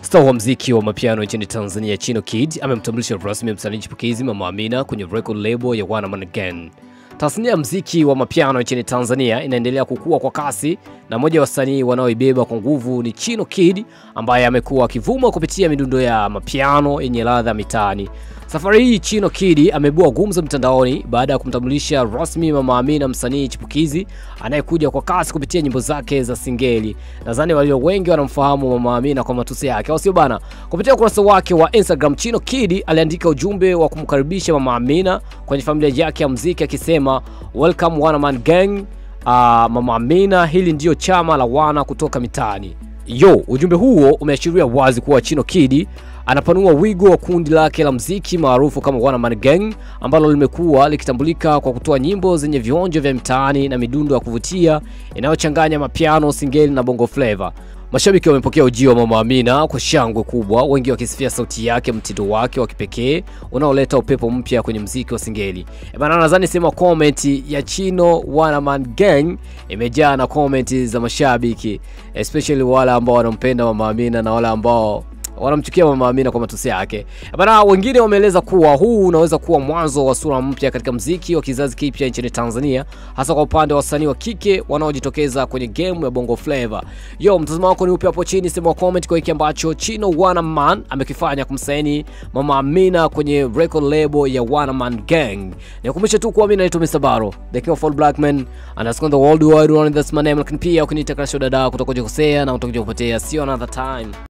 Star wa muziki wa mapiano nchini Tanzania Chino Kid amemtambulisha rasmi msanii chipukizi Mama Amina kwenye record label ya One Man Gang. Tasnia ya muziki wa mapiano nchini Tanzania inaendelea kukua kwa kasi na mmoja wa wasanii wanaoibeba kwa nguvu ni Chino Kid ambaye amekuwa akivuma kupitia midundo ya mapiano yenye ladha mitaani. Safari hii Chino Kid amebua gumzo mtandaoni baada ya kumtambulisha rasmi Mama Amina, msanii chipukizi anayekuja kwa kasi kupitia nyimbo zake za singeli. Nadhani walio wengi wanamfahamu Mama Amina kwa matusi yake, au sio bana? Kupitia ukurasa wake wa Instagram, Chino Kid aliandika ujumbe wa kumkaribisha Mama Amina kwenye familia yake ya muziki akisema, "Welcome One Man Gang, Mama Amina, hili ndio chama la wana kutoka mitaani." Ujumbe huo umeashiria wazi kuwa Chino Kid anapanua wigo wa kundi lake la muziki maarufu kama One Man Gang, ambalo limekuwa likitambulika kwa kutoa nyimbo zenye vionjo vya mtaani na midundo ya kuvutia inayochanganya mapiano, singeli na bongo flavor. Mashabiki wamepokea ujio wa Mama Amina kwa shangwe kubwa, wengi wakisifia sauti yake, mtindo wake wa kipekee unaoleta upepo mpya kwenye muziki wa singeli. Bana, nadhani sema comment ya Chino One Man Gang imejaa na comment za mashabiki, especially wale ambao wanampenda Mama Amina na wale ambao wanamchukia Mama Amina kwa matusi yake. Bana, wengine wameeleza kuwa huu unaweza kuwa mwanzo wa sura mpya katika muziki wa kizazi kipya nchini Tanzania, hasa kwa upande wa wasanii wa kike wanaojitokeza kwenye game ya bongo flavor. Mtazamo wako ni upi hapo chini? Sema comment kwa hiki ambacho Chino One Man amekifanya kumsaini Mama Amina kwenye record label ya One Man Gang. Nikukumbusha tu kuwa mimi naitwa Mr. Baro, the king of all black men, and as the world wide one, that's my name. Lakini pia ukiniita Crash dada kutoka kujikosea na utakuja kupotea, see you another time.